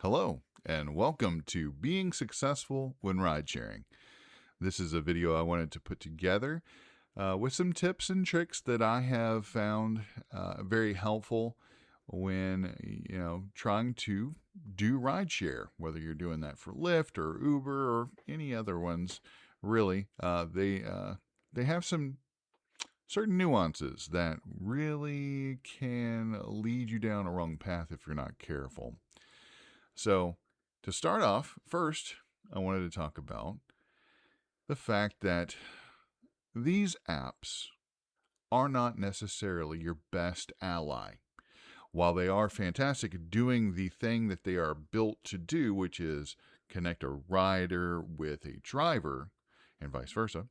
Hello, and welcome to Being Successful When Ride-Sharing. This is a video I wanted to put together with some tips and tricks that I have found very helpful when, trying to do rideshare, whether you're doing that for Lyft or Uber or any other ones. Really, they have some certain nuances that really can lead you down a wrong path if you're not careful. So, to start off, first, I wanted to talk about the fact that these apps are not necessarily your best ally. While they are fantastic at doing the thing that they are built to do, which is connect a rider with a driver and vice versa,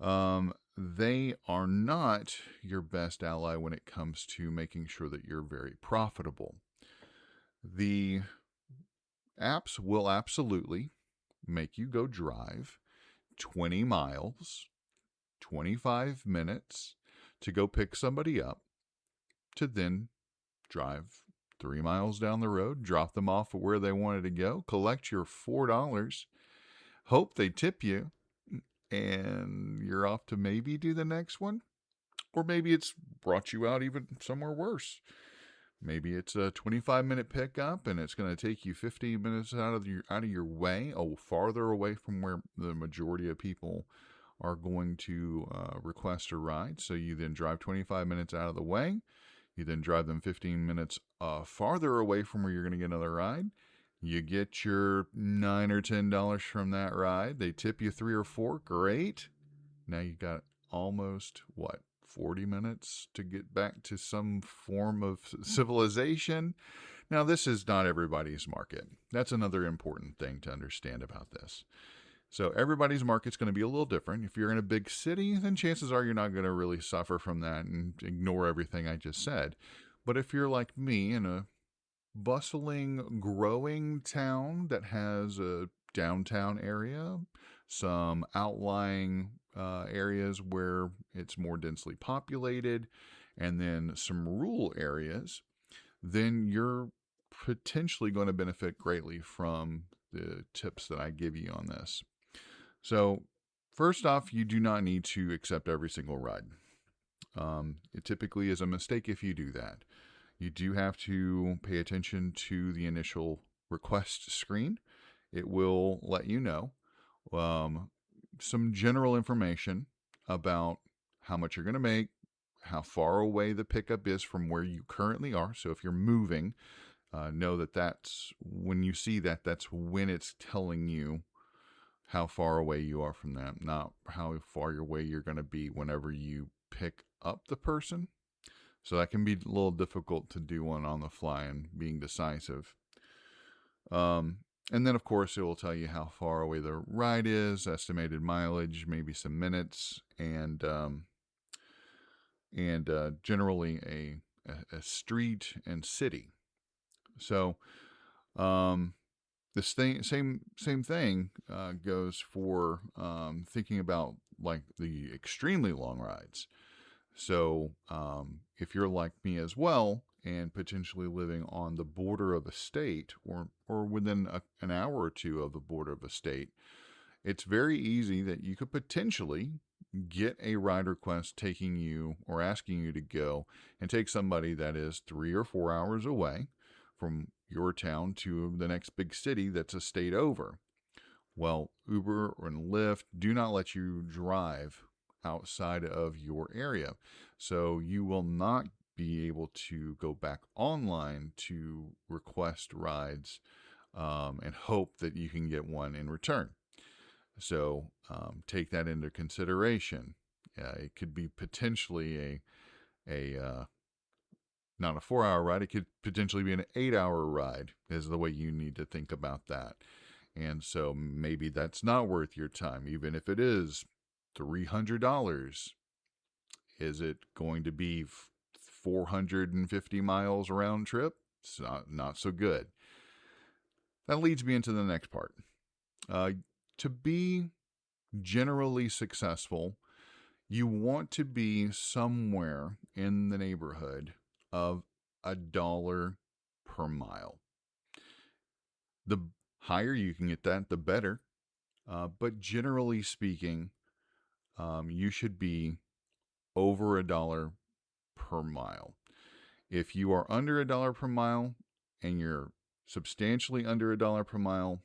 they are not your best ally when it comes to making sure that you're very profitable. The apps will absolutely make you go drive 20 miles, 25 minutes to go pick somebody up, to then drive 3 miles down the road, drop them off at where they wanted to go, collect your $4, hope they tip you, and you're off to maybe do the next one. Or maybe it's brought you out even somewhere worse. Maybe it's a 25-minute pickup, and it's going to take you 15 minutes out of your way, farther away from where the majority of people are going to request a ride. So you then drive 25 minutes out of the way. You then drive them 15 minutes farther away from where you're going to get another ride. You get your $9 or $10 from that ride. They tip you 3 or 4. Great. Now you got almost 40 minutes to get back to some form of civilization. Now, this is not everybody's market. That's another important thing to understand about this. So everybody's market's going to be a little different. If you're in a big city, then chances are you're not going to really suffer from that and ignore everything I just said. But if you're like me in a bustling, growing town that has a downtown area, some outlying areas where it's more densely populated, and then some rural areas, then you're potentially going to benefit greatly from the tips that I give you on this. So, first off, you do not need to accept every single ride. It typically is a mistake if you do that. You do have to pay attention to the initial request screen. It will let you know some general information about how much you're going to make, how far away the pickup is from where you currently are. So if you're moving, know that that's when you see that, that's when it's telling you how far away you are from them, not how far away you're going to be whenever you pick up the person. So that can be a little difficult to do on the fly and being decisive. And then, of course, it will tell you how far away the ride is, estimated mileage, maybe some minutes, and generally a street and city. So this same thing goes for thinking about like the extremely long rides. So if you're like me as well, and potentially living on the border of a state or within an hour or two of the border of a state, it's very easy that you could potentially get a ride request taking you or asking you to go and take somebody that is 3 or 4 hours away from your town to the next big city that's a state over. Well, Uber and Lyft do not let you drive outside of your area. So you will not be able to go back online to request rides and hope that you can get one in return. So take that into consideration. It could be potentially a not a 4-hour ride. It could potentially be an 8-hour ride is the way you need to think about that. And so maybe that's not worth your time, even if it is $300. Is it going to be 450 miles round trip? It's not so good. That leads me into the next part. To be generally successful, you want to be somewhere in the neighborhood of $1 per mile. The higher you can get that, the better. But generally speaking, you should be over $1 per mile. If you are under $1 per mile and you're substantially under $1 per mile,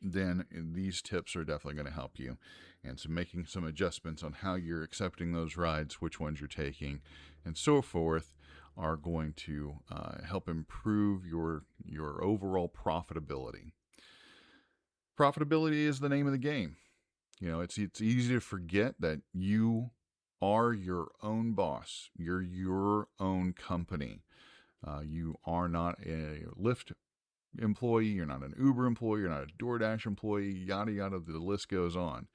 then these tips are definitely going to help you. And so making some adjustments on how you're accepting those rides, which ones you're taking, and so forth are going to help improve your overall profitability. Profitability is the name of the game. You know, it's easy to forget that you are your own boss. You're your own company. You are not a Lyft employee. You're not an Uber employee. You're not a DoorDash employee. Yada yada. The list goes on.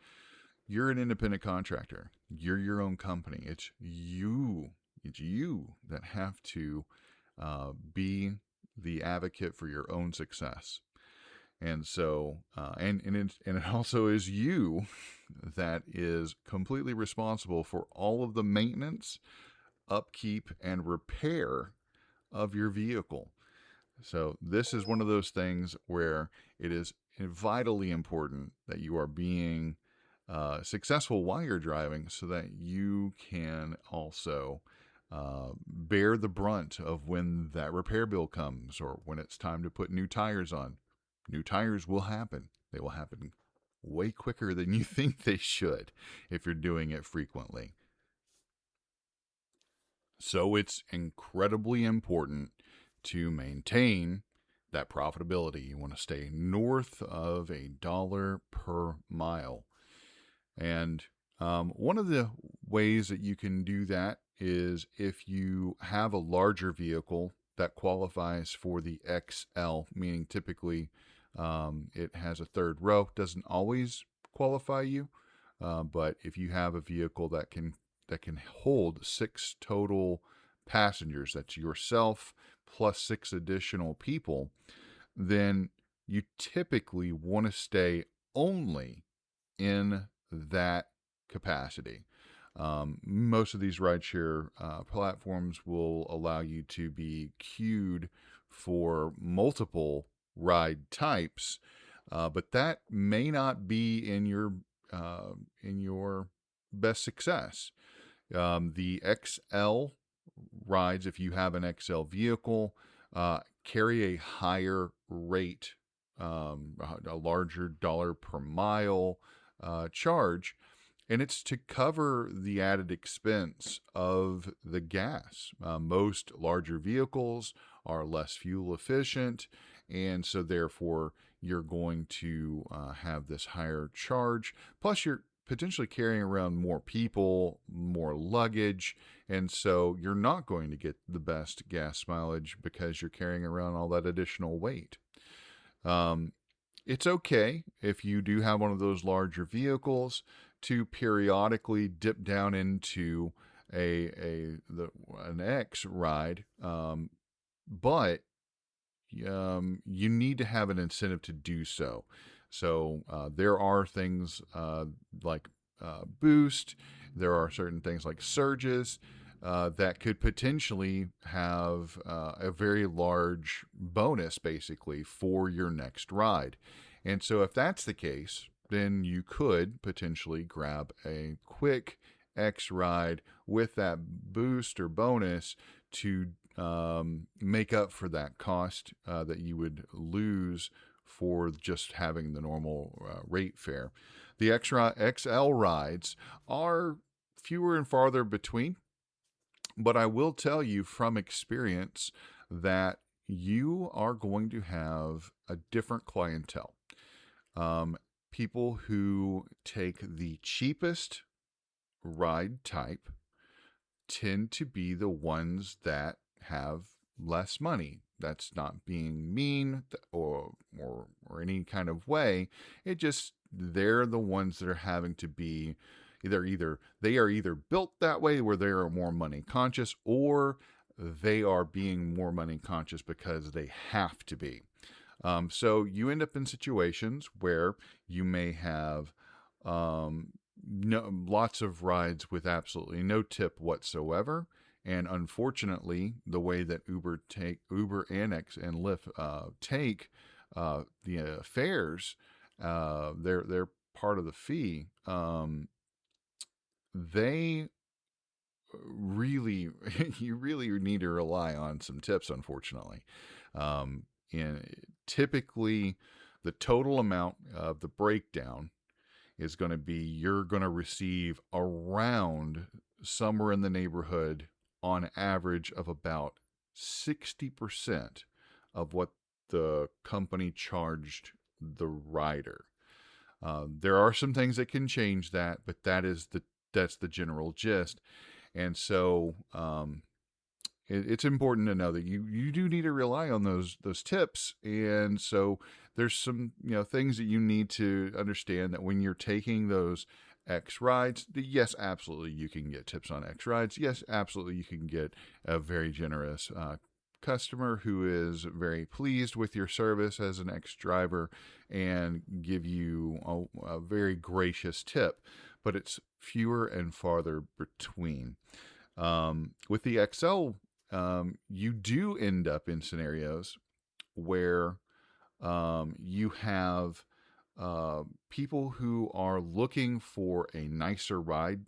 You're an independent contractor. You're your own company. It's you. It's you that have to be the advocate for your own success. And so, and it also is you that is completely responsible for all of the maintenance, upkeep, and repair of your vehicle. So this is one of those things where it is vitally important that you are being successful while you're driving, so that you can also bear the brunt of when that repair bill comes, or when it's time to put new tires on. New tires will happen. They will happen way quicker than you think they should if you're doing it frequently. So it's incredibly important to maintain that profitability. You want to stay north of $1 per mile. And one of the ways that you can do that is if you have a larger vehicle that qualifies for the XL, meaning typically it has a third row. Doesn't always qualify you, but if you have a vehicle that can hold 6 total passengers, that's yourself plus 6 additional people, then you typically want to stay only in that capacity. Most of these rideshare platforms will allow you to be queued for multiple ride types, but that may not be in your best success. The XL rides, if you have an XL vehicle, carry a higher rate, a larger dollar per mile charge, and it's to cover the added expense of the gas. Most larger vehicles are less fuel efficient, and so therefore you're going to have this higher charge. Plus, you're potentially carrying around more people, more luggage, and so you're not going to get the best gas mileage because you're carrying around all that additional weight. It's okay if you do have one of those larger vehicles to periodically dip down into an X ride, but you need to have an incentive to do so. So there are things like Boost. There are certain things like surges that could potentially have a very large bonus, basically, for your next ride. And so if that's the case, then you could potentially grab a quick X ride with that boost or bonus to make up for that cost that you would lose for just having the normal rate fare. The XL rides are fewer and farther between, but I will tell you from experience that you are going to have a different clientele. People who take the cheapest ride type tend to be the ones that have less money. That's not being mean or any kind of way. It just, they're the ones that are having to be they are either built that way where they are more money conscious, or they are being more money conscious because they have to be. So you end up in situations where you may have lots of rides with absolutely no tip whatsoever. And unfortunately, the way that Uber and Lyft take fares, they're part of the fee. They really you really need to rely on some tips, unfortunately. And typically, the total amount of the breakdown is going to be you're going to receive around somewhere in the neighborhood on average of about 60% of what the company charged the rider. There are some things that can change that, but that's the general gist. And so it's important to know that you do need to rely on those tips. And so there's some things that you need to understand, that when you're taking those X rides, yes, absolutely you can get tips on X rides. Yes, absolutely you can get a very generous customer who is very pleased with your service as an X driver and give you a very gracious tip. But it's fewer and farther between. With the XL, you do end up in scenarios where you have people who are looking for a nicer ride.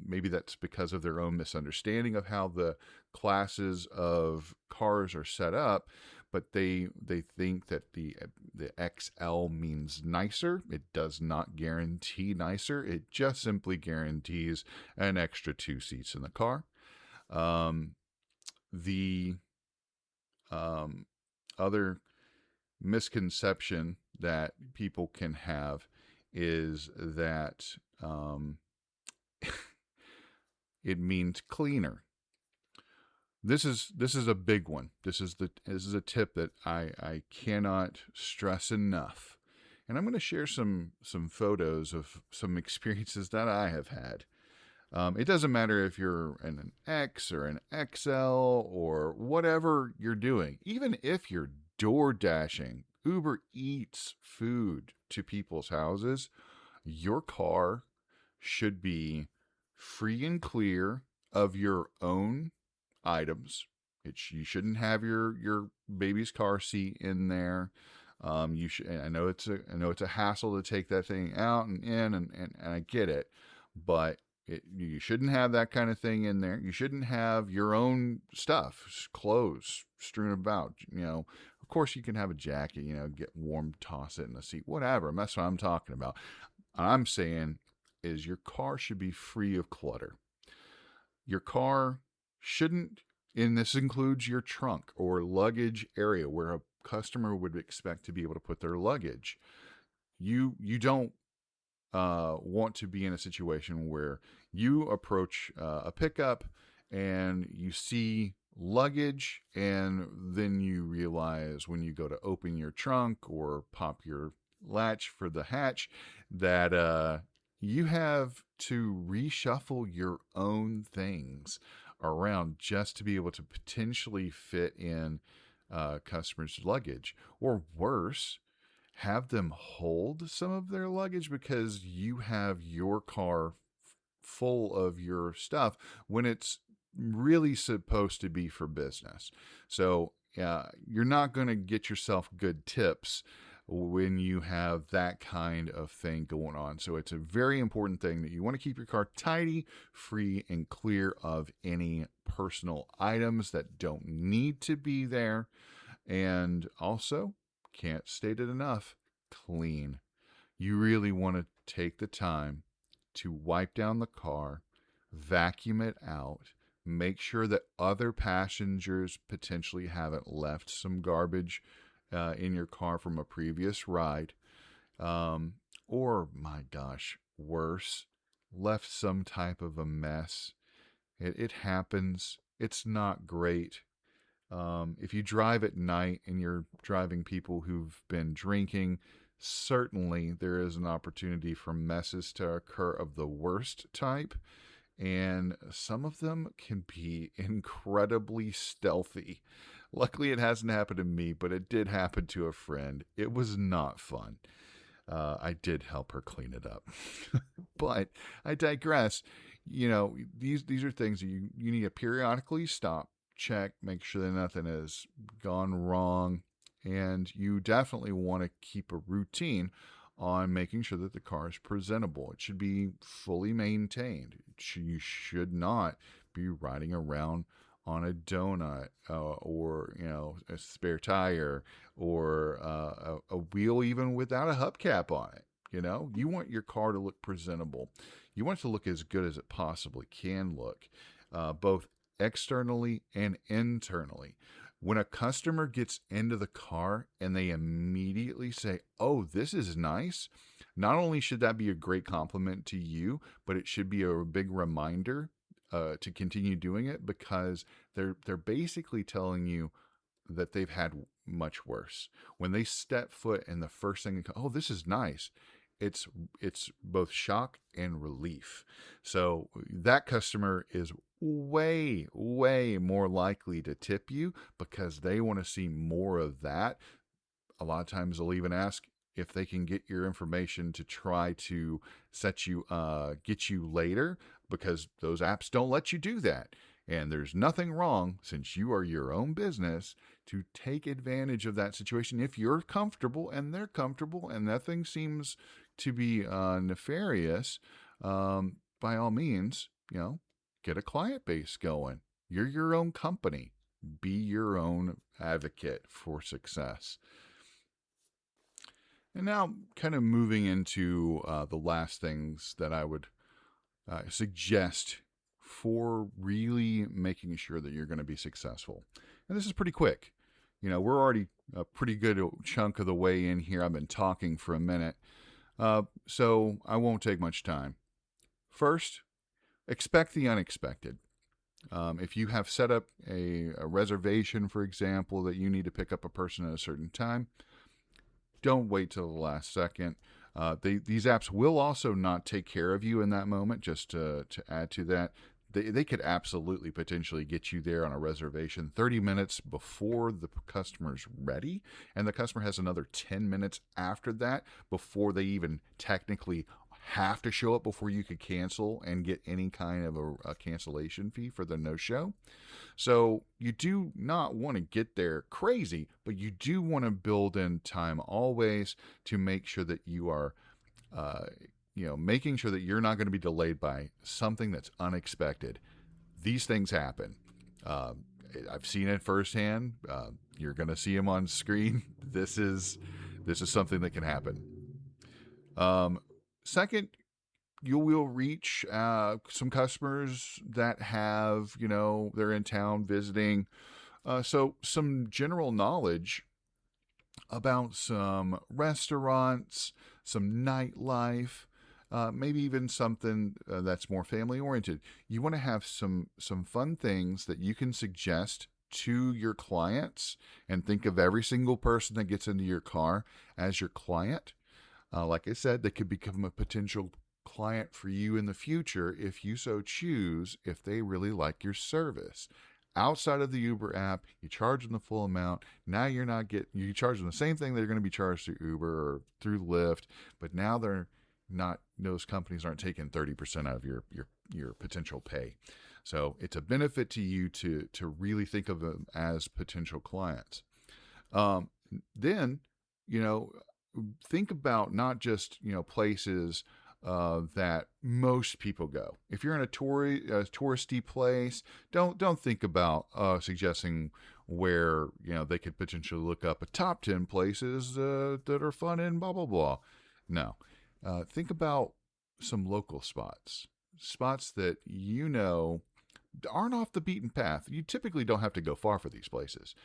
Maybe that's because of their own misunderstanding of how the classes of cars are set up, but they think that the XL means nicer. It does not guarantee nicer. It just simply guarantees an extra 2 seats in the car. The other misconception that people can have is that it means cleaner. This is a big one. This is a tip that I cannot stress enough. And I'm going to share some photos of some experiences that I have had. It doesn't matter if you're an X or an XL or whatever you're doing. Even if you're door dashing, Uber Eats food to people's houses, your car should be free and clear of your own items. You shouldn't have your baby's car seat in there. You should. I know it's a hassle to take that thing out and in, and I get it, but you shouldn't have that kind of thing in there. You shouldn't have your own stuff, clothes strewn about. Of course you can have a jacket. Get warm, toss it in the seat, whatever. That's what I'm talking about. I'm saying is your car should be free of clutter. Your car shouldn't, and this includes your trunk or luggage area where a customer would expect to be able to put their luggage. You don't want to be in a situation where you approach a pickup and you see luggage, and then you realize when you go to open your trunk or pop your latch for the hatch that you have to reshuffle your own things around just to be able to potentially fit in customers' luggage, or worse, have them hold some of their luggage because you have your car full of your stuff when it's really supposed to be for business. So you're not going to get yourself good tips when you have that kind of thing going on. So it's a very important thing that you want to keep your car tidy, free, and clear of any personal items that don't need to be there. And also, can't state it enough, clean. You really want to take the time to wipe down the car, vacuum it out, make sure that other passengers potentially haven't left some garbage in your car from a previous ride. Or, my gosh, worse, left some type of a mess. It happens. It's not great. If you drive at night and you're driving people who've been drinking, certainly there is an opportunity for messes to occur of the worst type. And some of them can be incredibly stealthy. Luckily, it hasn't happened to me, but it did happen to a friend. It was not fun. I did help her clean it up. But I digress. These are things that you need to periodically stop, check, make sure that nothing has gone wrong, And you definitely want to keep a routine on making sure that the car is presentable. It should be fully maintained. You should not be riding around on a donut, or a spare tire, or a wheel even without a hubcap on it. You want your car to look presentable. You want it to look as good as it possibly can look, both externally and internally. When a customer gets into the car and they immediately say, "Oh, this is nice," not only should that be a great compliment to you, but it should be a big reminder to continue doing it, because they're basically telling you that they've had much worse. When they step foot and the first thing, "Oh, this is nice," it's both shock and relief. So that customer is way, way more likely to tip you because they want to see more of that. A lot of times they'll even ask if they can get your information to try to get you later, because those apps don't let you do that. And there's nothing wrong, since you are your own business, to take advantage of that situation if you're comfortable and they're comfortable and nothing seems to be nefarious. By all means, get a client base going. You're your own company. Be your own advocate for success. And now, kind of moving into the last things that I would suggest for really making sure that you're going to be successful. And this is pretty quick. We're already a pretty good chunk of the way in here. I've been talking for a minute, so I won't take much time. First, expect the unexpected. If you have set up a reservation, for example, that you need to pick up a person at a certain time, don't wait till the last second. These apps will also not take care of you in that moment. Just to add to that, they could absolutely potentially get you there on a reservation 30 minutes before the customer's ready, and the customer has another 10 minutes after that before they even technically have to show up, before you could cancel and get any kind of a cancellation fee for the no-show. So you do not want to get there crazy, but you do want to build in time always to make sure that you are making sure that you're not going to be delayed by something that's unexpected. These things happen. I've seen it firsthand. You're going to see them on screen. This is something that can happen. Second, you will reach some customers that have, they're in town visiting. So some general knowledge about some restaurants, some nightlife, maybe even something that's more family oriented. You want to have some fun things that you can suggest to your clients, and think of every single person that gets into your car as your client. Like I said, they could become a potential client for you in the future if you so choose, if they really like your service. Outside of the Uber app, you charge them the full amount. Now you charge them the same thing they're going to be charged through Uber or through Lyft, but now those companies aren't taking 30% out of your potential pay. So it's a benefit to you to really think of them as potential clients. Then, think about not just, places that most people go. If you're in a touristy place, don't think about suggesting where they could potentially look up a top 10 places that are fun and blah blah blah. No, think about some local spots that aren't off the beaten path. You typically don't have to go far for these places.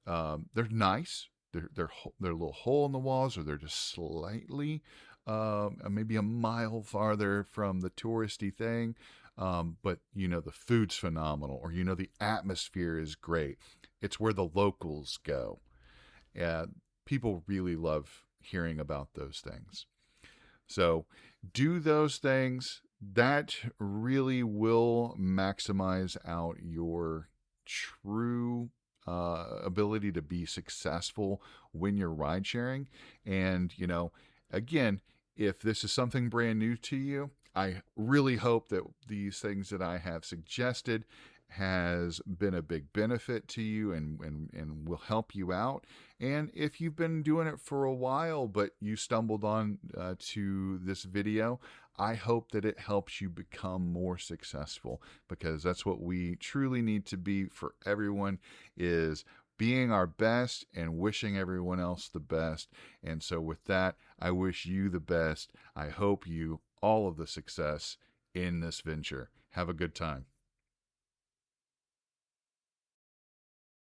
They're nice. They're a little hole in the walls, or they're just slightly maybe a mile farther from the touristy thing. But the food's phenomenal, or the atmosphere is great. It's where the locals go. People really love hearing about those things. So do those things. That really will maximize out your true ability to be successful when you're ride sharing. And, again, if this is something brand new to you, I really hope that these things that I have suggested has been a big benefit to you and will help you out. And if you've been doing it for a while, but you stumbled on to this video, I hope that it helps you become more successful, because that's what we truly need to be for everyone, is being our best and wishing everyone else the best. And so with that, I wish you the best. I hope you all of the success in this venture. Have a good time.